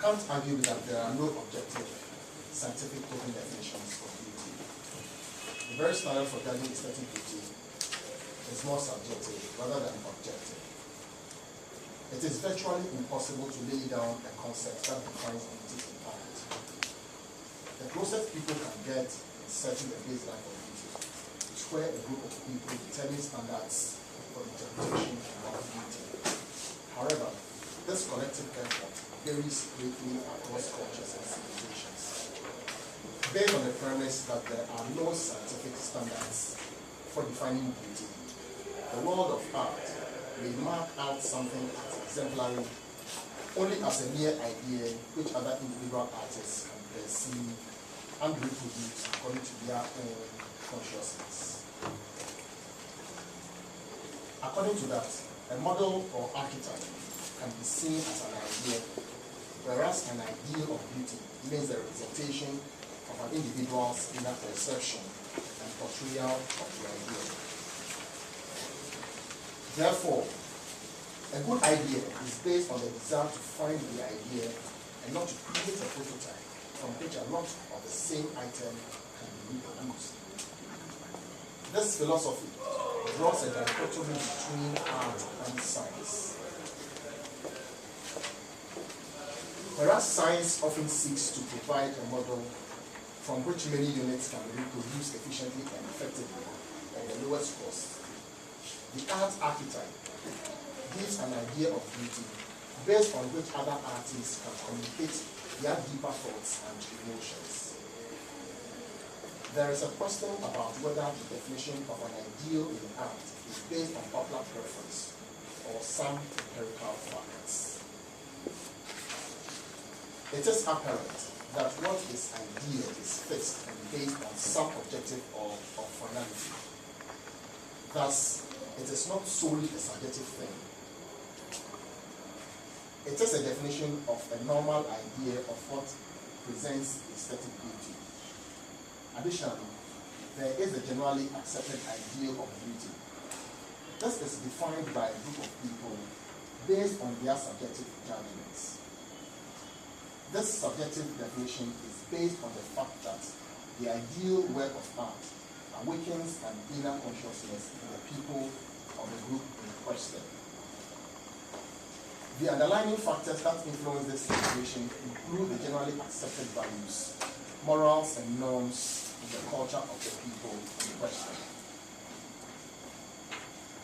can't argue that there are no objective scientific token definitions of beauty. The very standard for judging aesthetic beauty is more subjective rather than objective. It is virtually impossible to lay down a concept that defines beauty in art. The closest people can get in setting the baseline for beauty is where a group of people determine standards for interpretation of beauty. However, this collective effort varies greatly across cultures and civilizations. Based on the premise that there are no scientific standards for defining beauty, the world of art may mark out something as exemplary only as a mere idea which other individual artists can perceive and reproduce according to their own consciousness. According to that, a model or archetype can be seen as an idea, whereas an ideal of beauty means the representation of an individual's inner perception and portrayal of the ideal. Therefore, a good idea is based on the desire to find the idea and not to create a prototype from which a lot of the same item can be reproduced. This philosophy draws a dichotomy between art and science. Whereas science often seeks to provide a model from which many units can be reproduced efficiently and effectively at the lowest cost, the art archetype gives an idea of beauty based on which other artists can communicate their deeper thoughts and emotions. There is a question about whether the definition of an ideal in art is based on popular preference or some empirical facts. It is apparent that what is ideal is fixed and based on some objective or finality. Thus, it is not solely a subjective thing. It is a definition of a normal idea of what presents aesthetic beauty. Additionally, there is a generally accepted ideal of beauty. This is defined by a group of people based on their subjective judgments. This subjective definition is based on the fact that the ideal work of art awakens an inner consciousness in the people of the group in question. The underlying factors that influence this situation include the generally accepted values, morals, and norms in the culture of the people in question.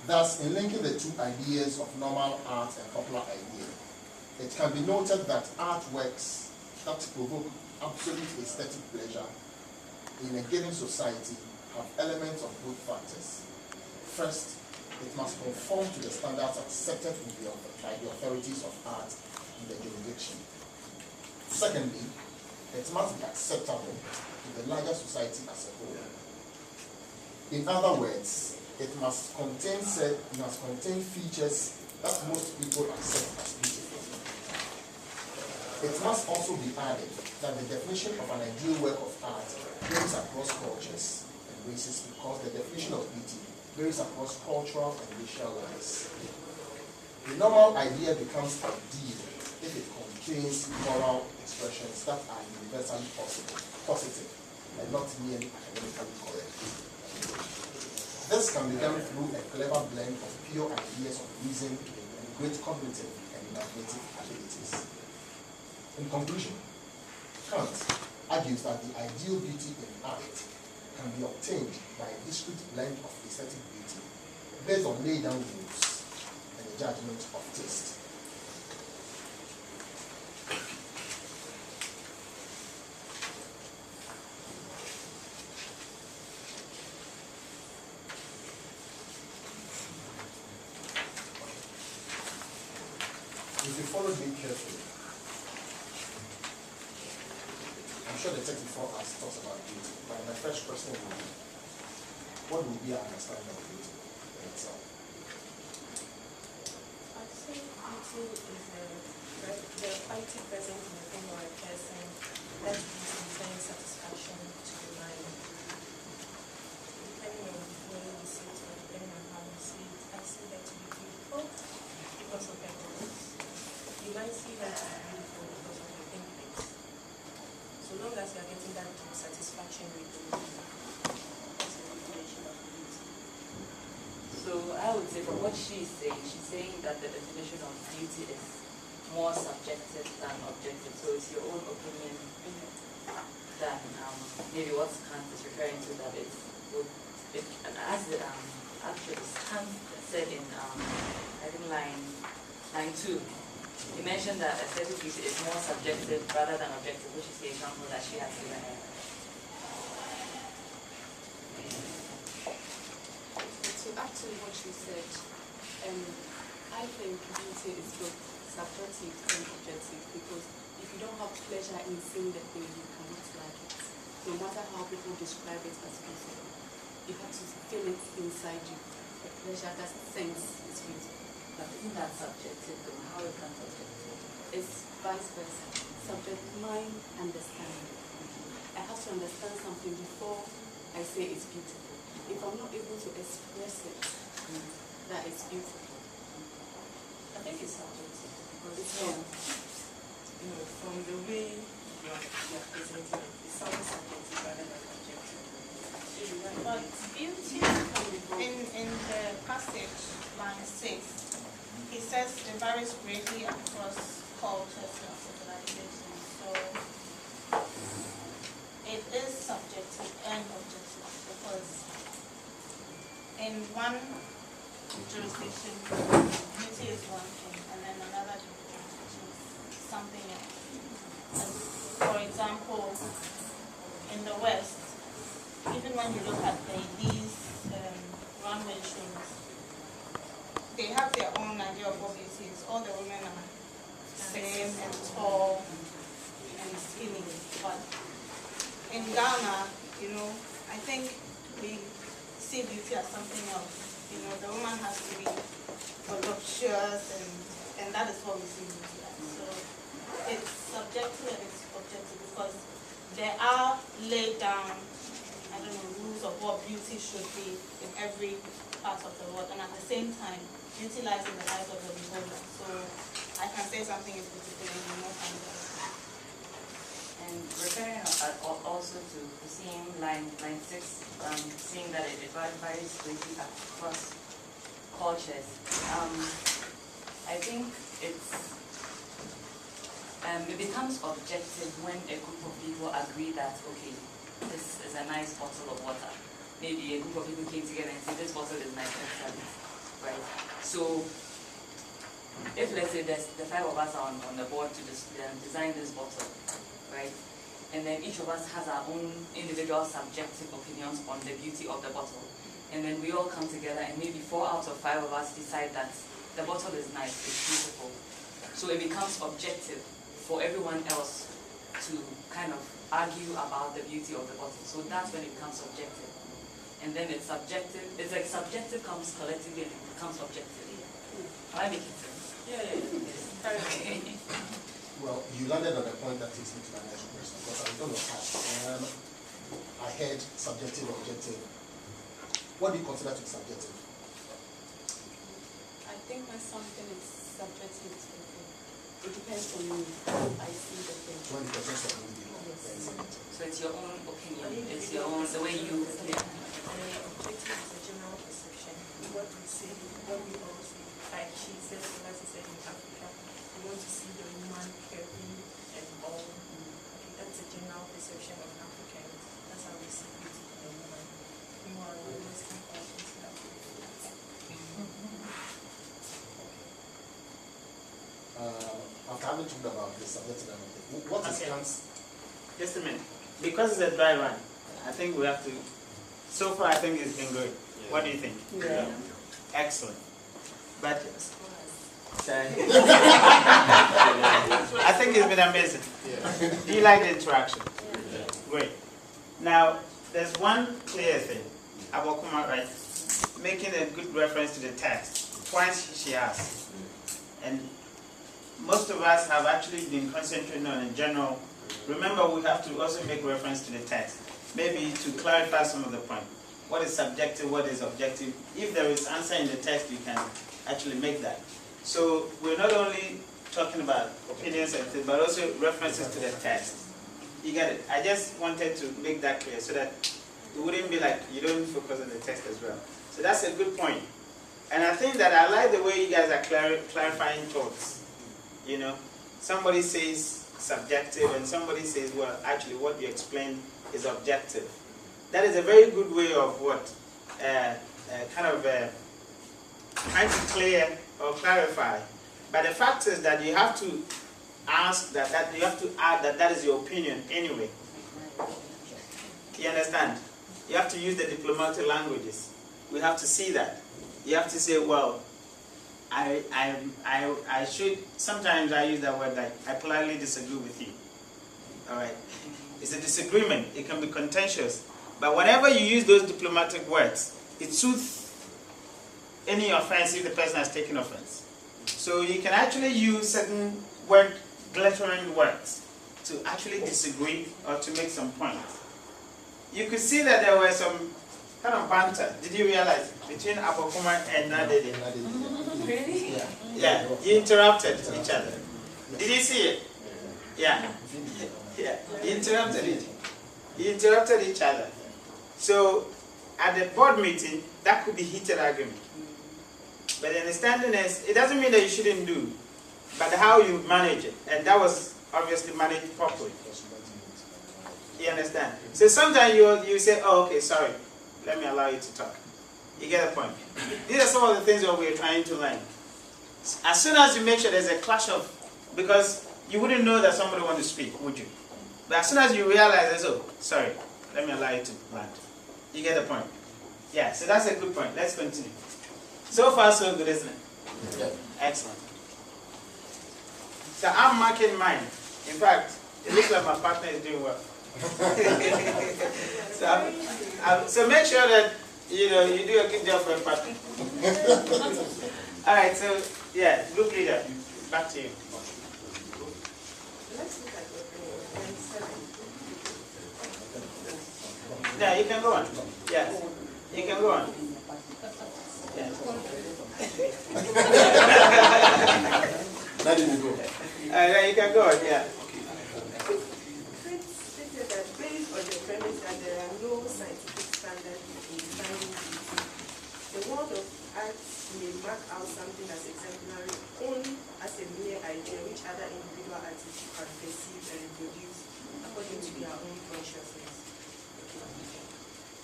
Thus, in linking the two ideas of normal art and popular idea, it can be noted that artworks that provoke absolute aesthetic pleasure in a given society have elements of both factors. First, it must conform to the standards accepted by the authorities of art in the jurisdiction. Secondly, it must be acceptable to the larger society as a whole. In other words, it must contain features that most people accept as beautiful. It must also be added that the definition of an ideal work of art varies across cultures and races because the definition of beauty varies across cultural and racial lines. The normal idea becomes ideal if it contains moral expressions that are universally positive and not merely academically correct. This can be done through a clever blend of pure ideas of reason and great cognitive and imaginative abilities. In conclusion, Kant argues that the ideal beauty in art can be obtained by a discrete blend of aesthetic beauty based on laid down rules and a judgment of taste. If you followed me carefully, I'm sure the text before us talks about beauty, but my first question will be, what will be our understanding of beauty in itself? I think beauty is the quality present in a thing or a person that gives intense satisfaction to the mind. Depending on the way you see it or depending on how you see it, I see that to be beautiful because of the things. You might see that to be beautiful because of the things say from what she's saying that the definition of beauty is more subjective than objective. So it's your own opinion than maybe what Kant is referring to, that as actually Kant said in I think line 2, he mentioned that aesthetic beauty is more subjective rather than objective, which is the example that she has given here. To add to what you said, I think beauty is both subjective and objective, because if you don't have pleasure in seeing the thing, you cannot like it. No matter how people describe it as beautiful, you have to feel it inside you. The pleasure, that sense is beautiful. But isn't that subjective though? How is that subjective? It's vice versa. Subject, mind, understanding. I have to understand something before I say it's beautiful. If I'm not able to express it, that it's beautiful. I think it's subjective because from the way you are presenting it, it sounds subjective rather than objective. But beauty, in the passage, line 6, he says it varies greatly across cultures and civilizations. So it is subjective and objective, because in one jurisdiction, beauty is one thing, and then another jurisdiction is something else. And for example, in the West, even when you look at these runway shows, they have their own idea of what beauty is. All the women are slim and tall and skinny. But in Ghana, I think we see beauty as something else. The woman has to be voluptuous, and that is what we see beauty as. So it's subjective and it's objective, because there are laid down, rules of what beauty should be in every part of the world, and at the same time, beauty lies in the eyes of the beholder. So I can say something is beautiful and you know find it. And referring also to the same line 6, saying that it varies greatly across cultures. I think it becomes objective when a group of people agree that, okay, this is a nice bottle of water. Maybe a group of people came together and said, this bottle is nice, let's have it, right? So, if let's say the 5 of us are on the board to design this bottle, right? And then each of us has our own individual subjective opinions on the beauty of the bottle. And then we all come together and maybe 4 out of 5 of us decide that the bottle is nice, it's beautiful. So it becomes objective for everyone else to kind of argue about the beauty of the bottle. So that's when it becomes subjective. And then it's subjective, it's like subjective comes collectively and it becomes objective. Am I making sense? Yeah. Okay. Well, you landed on a point that takes me to my next question, because I was going to ask. I heard subjective, objective. What do you consider to be subjective? I think when something is subjective, it depends on me how I see the thing. When the person of individual. Yes. So it's your own opinion, it's your own, the way you, yeah. Objective is a general perception. What we see, what we all see. Like she said, as I said, in Africa, we want to see the woman curvy and all. Okay, that's a general perception of Africans. That's how we see beauty in a woman. Meanwhile, in Western cultures, after having talked about the subjective element, what is Kant's? Just a minute. Because it's a dry run, I think we have to. So far, I think it's been good. Yeah. What do you think? Yeah. Excellent. But I think it's been amazing. Yeah. Do you like the interaction? Yeah. Great. Now, there's one clear thing about Kuma, right? Making a good reference to the text. Points she has. And most of us have actually been concentrating on a general. Remember, we have to also make reference to the text. Maybe to clarify some of the points. What is subjective, what is objective? If there is answer in the text, you can actually make that. So we're not only talking about opinions and things, but also references to the text. You get it? I just wanted to make that clear so that it wouldn't be like you don't focus on the text as well. So that's a good point. And I think that I like the way you guys are clarifying thoughts. You know, somebody says subjective and somebody says, well, actually what you explained is objective. That is a very good way of what? Trying to clear or clarify. But the fact is that you have to ask that you have to add that is your opinion anyway. You understand? You have to use the diplomatic languages. We have to see that. You have to say, well, I should, sometimes I use that word like, I politely disagree with you. All right? It's a disagreement. It can be contentious. But whenever you use those diplomatic words, it suits any offense if the person has taken offense. So you can actually use certain glittering words to actually disagree or to make some points. You could see that there were some kind of banter. Did you realize between Abokuma and Nadede? Really? Yeah. Yeah, you interrupted each other. Did you see it? Yeah. Yeah, you interrupted it. You interrupted each other. So at the board meeting, that could be heated argument. But the understanding is, it doesn't mean that you shouldn't do, but how you manage it. And that was obviously managed properly. You understand? So sometimes you say, oh, okay, sorry, let me allow you to talk. You get the point? These are some of the things that we're trying to learn. As soon as you make sure there's a clash of, because you wouldn't know that somebody wants to speak, would you? But as soon as you realize, oh, sorry, let me allow you to land. You get the point? Yeah, so that's a good point. Let's continue. So far, so good, isn't it? Yeah. Excellent. So I'm marking mine. In fact, it looks like my partner is doing well. So make sure that you do a good job for your partner. All right. So yeah, group leader, back to you. Let's look at point 7. Yeah, you can go on. Yeah, you can go on. Yeah. Now you go. Yeah, you can go on. Yeah. Stated that based on the premise that there are no scientific standards in defining beauty, the world of art may mark out something as exemplary only as a mere idea which other individual artists can perceive and reproduce according to their own consciousness. Okay.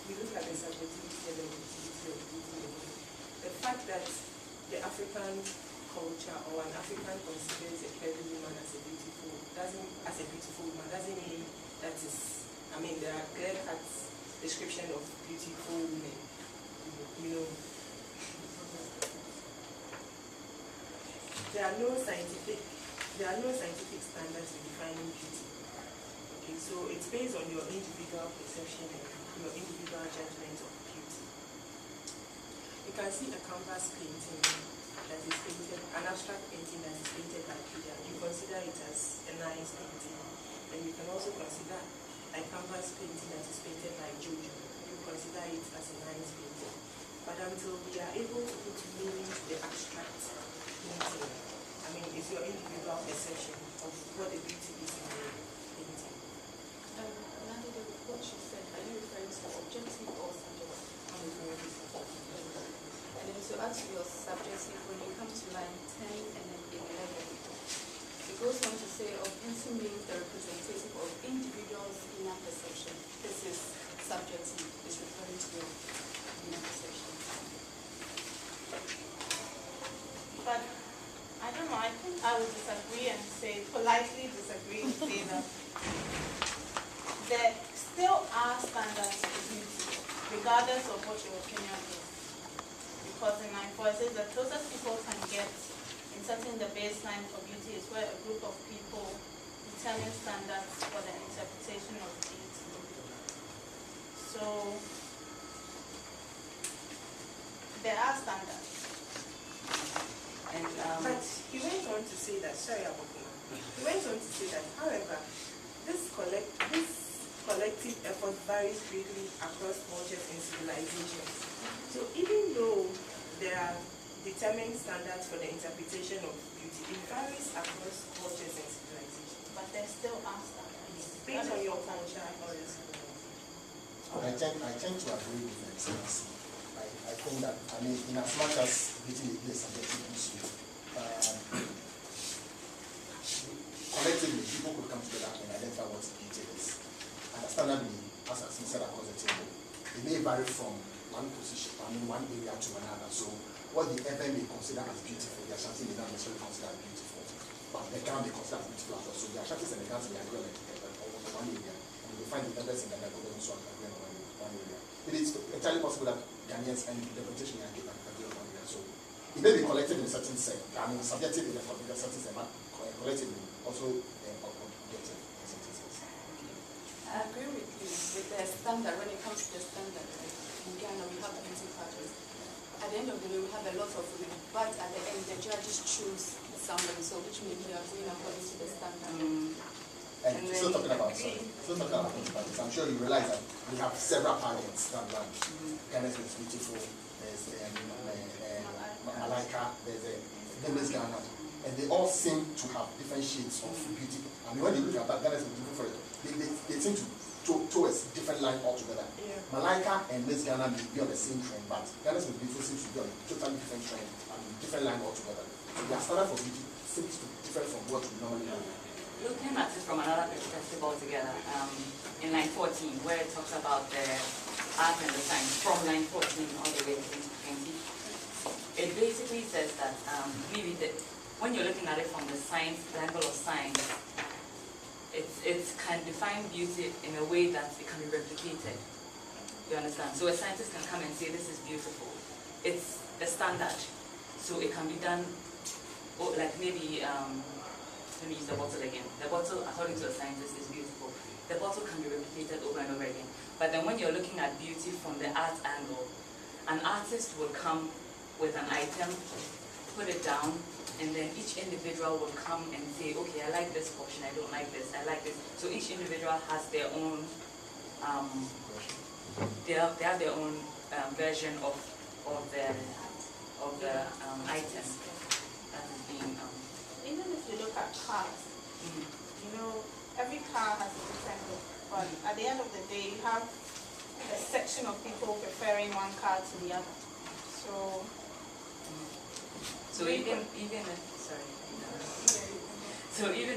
We look at the subjectivity and the objectivity of beauty. The fact that the African culture or an African considers a curvy woman as a beautiful woman doesn't mean that is, I mean, there are clear-cut description of beautiful women, There are no scientific standards in defining beauty. Okay, so it's based on your individual perception and your individual judgment of beauty. You can see a canvas painting that is painted, an abstract painting that is painted by Pida. You consider it as a nice painting. And you can also consider a canvas painting that is painted by Jojo. You consider it as a nice painting. But until we are able to put meaning to the abstract painting, I mean, it's your individual perception of what the beauty is in the painting. Nandide, what you said, are you referring to objective or subjective? I'm referring to subjective. And then to add to your subjective, when you come to line 10 and then 11, it goes on to say, of beauty means the representative of individuals' inner perception. This is subjective, it's referring to your inner perception. But I don't know, I think I would disagree and say, politely disagree and say that there still are standards for beauty, regardless of what your opinion is. Because in my voices, the closest people can get in setting the baseline for beauty is where a group of people determine standards for the interpretation of beauty. So there are standards. And But he went on to say that, he went on to say that, however, this collective effort varies greatly across cultures and civilizations. So even though there are determined standards for the interpretation of beauty, it varies across cultures and civilizations. But there still are standards. Based on your culture or your civilization. I tend to agree with them. I think that, in as much as debating a subjective issue, collectively people could come together and identify what beauty is. Understandably, as I said across the table, it may vary from one position, one area to another. So what the urban may consider as beautiful, the Ashanti may not necessarily consider as beautiful. But the Ghana may consider as beautiful as well. So the Ashantis and the Ghana may agree on one area. And we find the others in Ghana also agree on one area. It is entirely possible that Ghanaians and the representation agree on one area. So it may be collective in a certain sense. Subjective in a certain sense, but collectively also objective in a certain sense. I agree with you with the standard. When it comes to the standard, like in Ghana we have beauty pageants. At the end of the day we have a lot of women, but at the end the judges choose somebody, so which means we are going according to the standard. And still talking about beauty pageants, I'm sure you realize that we have several pageants that run. Ghana is beautiful, there's Malaika, there's Miss Ghana, and they all seem to have different shades of beauty. I mean, when you look at that, Ghana is beautiful for it. They seem to towards different line altogether. Yeah. Malaika and Miss Ghana may be on the same trend, but Ghana's beautiful seems to be on a totally different trend, different line altogether. So their standard for beauty seems to be different from what we normally know. Looking at it from another perspective altogether, in line 14, where it talks about the art and the science, from line 14 all the way to 20, it basically says that when you're looking at it from the angle of science, it can define beauty in a way that it can be replicated. You understand? So a scientist can come and say this is beautiful. It's a standard, so it can be done. Like maybe let me use the bottle again. The bottle, according to a scientist, is beautiful. The bottle can be replicated over and over again. But then when you're looking at beauty from the art angle, an artist will come with an item, put it down, and then each individual will come and say, okay, I like this portion, I don't like this, I like this. So each individual has their own, they have their own version of the item that is being. Even if you look at cars, you know, every car has a different look, but at the end of the day, you have a section of people preferring one car to the other. So even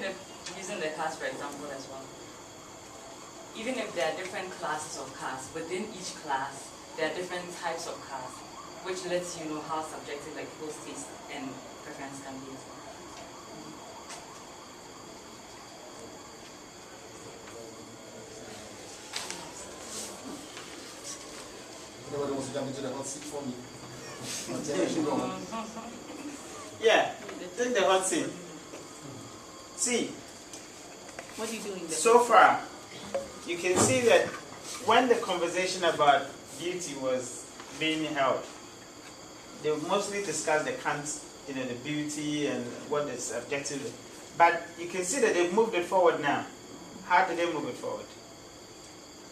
if using the cars for example as well, even if there are different classes of cars, within each class there are different types of cars, which lets you know how subjective like people's taste and preference can be as well. Nobody wants to jump into the hot seat for me. Yeah, take the hot seat. See, What are you doing there? so far, you can see that when the conversation about beauty was being held, they mostly discussed the cants, the beauty and what is objective. But you can see that they've moved it forward now. How did they move it forward?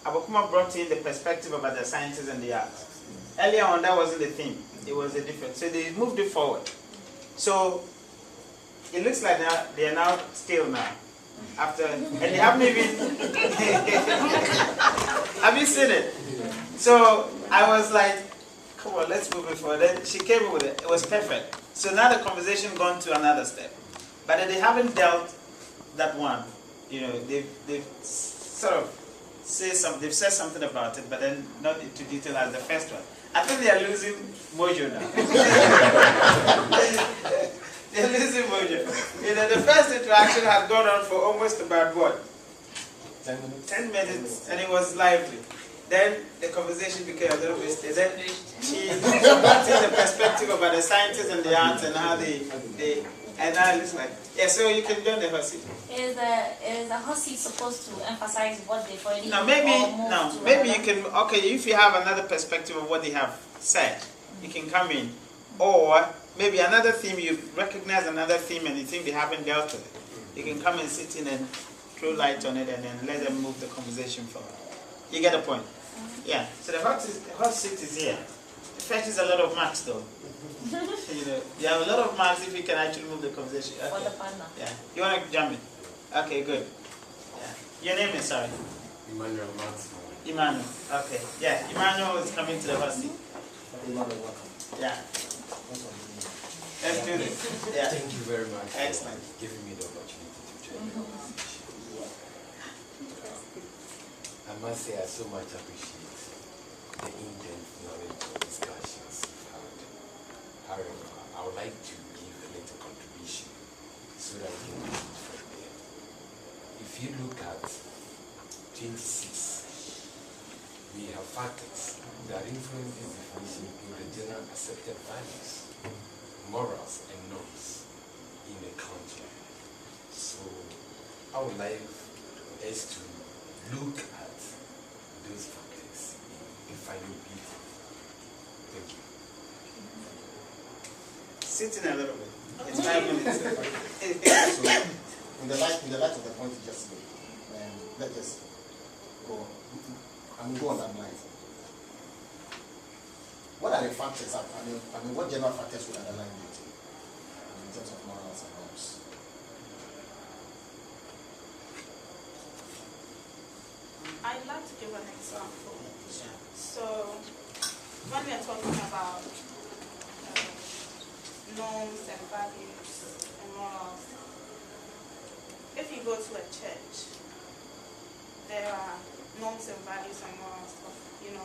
Abokuma brought in the perspective about the sciences and the arts. Earlier on, that wasn't the theme. It was a different. So they moved it forward. So it looks like they are now still now. After, and they haven't even. Have you seen it? So I was like, come on, let's move it forward. Then she came up with it. It was perfect. So now the conversation gone to another step. But they haven't dealt that one. They've sort of they've said something about it, but then not into detail as the first one. I think they are losing mojo now. They're losing mojo. The first interaction had gone on for almost about what? 10 minutes. 10 minutes, and it was lively. Then the conversation became a little bit stale. Then she brought in the perspective about the scientists and the arts and how they and now it's like, yeah, so you can join the hot seat. Is the hot seat supposed to emphasize what they've already Maybe you can, okay, if you have another perspective of what they have said, you can come in. Or maybe another theme, you recognize another theme and you think they haven't dealt with it. You can come and sit in and throw light on it and then let them move the conversation forward. You get the point? Yeah, so the hot seat is here. It fetches a lot of marks though. You have a lot of marks if you can actually move the conversation. Okay. for the partner? Yeah. You want to jump in? Okay, good. Yeah. Your name is, sorry? Emmanuel Max. Emmanuel. Okay. Yeah, Emmanuel is coming to the hot seat. Emmanuel, welcome. Yeah. Let's do this. Yeah. Thank you very much Excellent. for giving me the opportunity to join the conversation. I must say I so much appreciate the in-depth knowledge of discussions you've had. However, I would like to give a little contribution so that we can proceed from there. If you look at 26, we have factors that influence this definition include the general accepted values, morals, and norms in a country. So I would like us to look at those factors in defining beauty. Thank you. Sit in a little bit. It's 5 minutes. So, in the light of the point you just made, let us go. Go on that line. What are the factors? What general factors would underline beauty in terms of morals and norms? I'd like to give an example. So, when we are talking about norms and values and morals, if you go to a church, there are norms and values and morals of,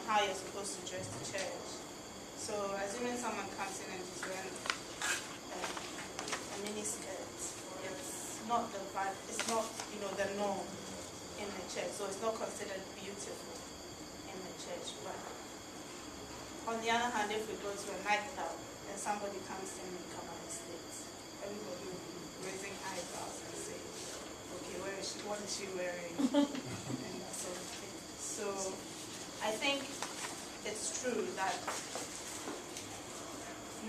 how you're supposed to dress to church. So, assuming someone comes in and is wearing a mini skirt, it's not the the norm in the church, so it's not considered beautiful in the church. But on the other hand, if we go to a nightclub and somebody comes in with Kabbalah states, everybody will be raising eyebrows and say, okay, what is she wearing? And that sort of thing. So I think it's true that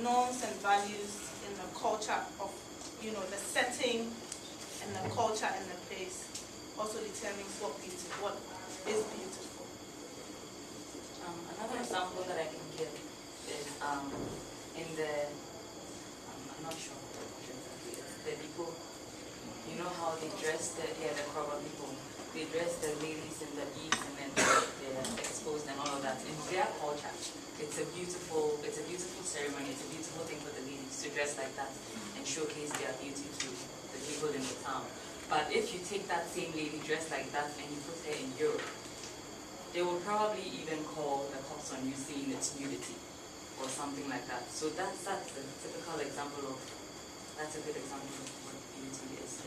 norms and values in the culture of, the setting and the culture and the place also determines what is beautiful. Another example that I can give is in the, I'm not sure what exactly it is, the people, you know how they dress the Kroger people, they dress the ladies in the beads and then they're exposed and all of that. In their culture, it's a beautiful ceremony, it's a beautiful thing for the ladies to dress like that and showcase their beauty to the people in the town. But if you take that same lady dressed like that and you put her in Europe, they will probably even call the cops on you saying it's nudity or something like that. So that's a typical example of, that's a good example of what beauty is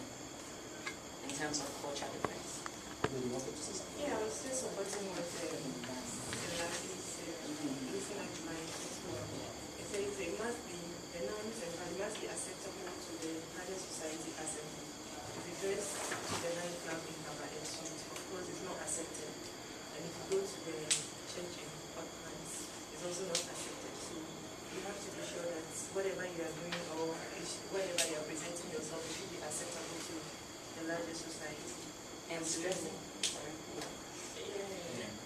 in terms of culture difference. Yeah, I was still supporting what Elati said, looking at my experience. It says it must be, the norms and values must be acceptable to the larger society as a whole. If you dress to the nightclub in Kabbalah suit, of course it's not accepted. And if you go to the church in hot pants, it's also not accepted. So you have to be sure that whatever you are doing or whatever you are presenting yourself, it should be acceptable to the larger society. And stressing,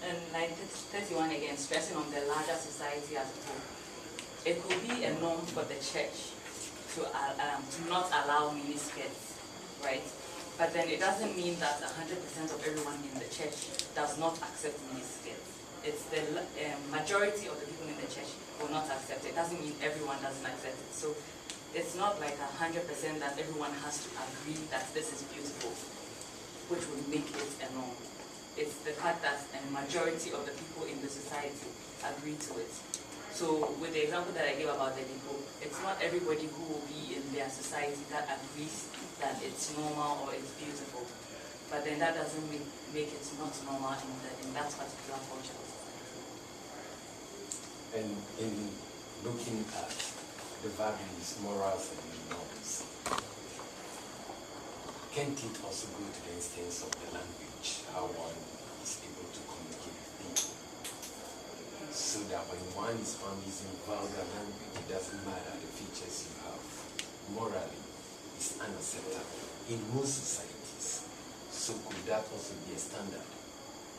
and like 31 again, stressing on the larger society as a whole. It could be a norm for the church to not allow miniskirts, right? But then it doesn't mean that 100% of everyone in the church does not accept miniskirts. It's the majority of the people in the church will not accept it. It doesn't mean everyone doesn't accept it. So it's not like 100% that everyone has to agree that this is beautiful, which would make it a norm. It's the fact that a majority of the people in the society agree to it. So with the example that I gave about the people, it's not everybody who will be in their society that agrees that it's normal or it's beautiful. But then that doesn't make it not normal in that particular culture. And in looking at the values, morals, and norms, can't it also go to the instance of the language, how one is able to communicate with people? So that when one is found using vulgar language, it doesn't matter the features you have. Morally, it's unacceptable in most societies. So could that also be a standard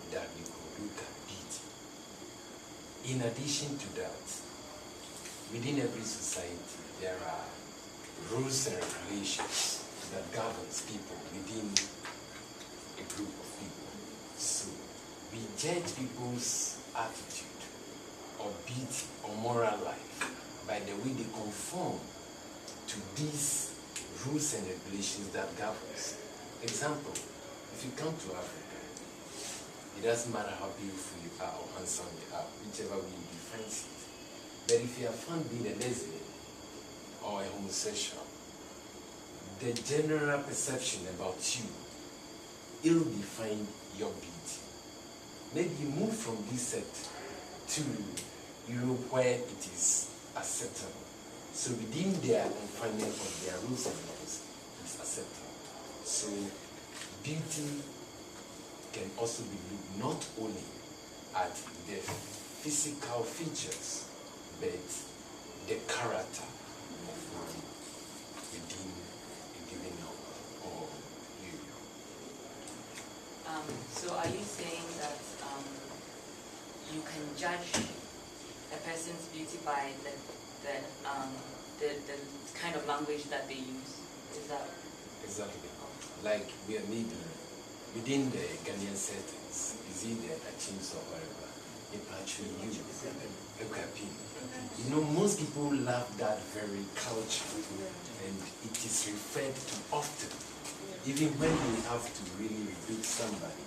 that we could look at beauty? In addition to that, within every society, there are rules and regulations that governs people within a group of people. So we judge people's attitude or beauty or moral life by the way they conform to these rules and regulations that govern us. Example, if you come to Africa, it doesn't matter how beautiful you are or handsome you are, whichever way you define it. But if you are found being a lesbian or a homosexual, the general perception about you ill-define your beauty. Maybe you move from this set to Europe where it is acceptable. So within their confinement of their rules and laws, it's acceptable. So beauty can also be looked not only at the physical features, but the character of one within a given or you. So are you saying that you can judge a person's beauty by the kind of language that they use? Is that exactly? Like we are maybe within the Ghanaian settings, is it the Achins or whatever, you know, most people love that very culture, and it is referred to often. Even when we have to really rebuke somebody,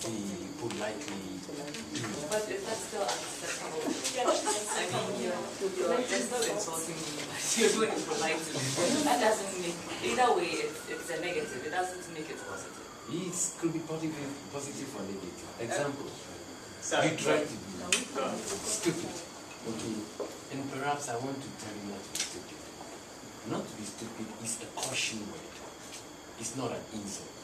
they politely do. But is that still acceptable? I mean, you're just not insulting me, but you're doing it politely. That doesn't make, either way, it's a negative. It doesn't make it positive. It could be positive or negative. Example, Sorry. you try to be stupid, okay? And perhaps I want to tell you not to be stupid. Not to be stupid is a caution word. It's not an insult.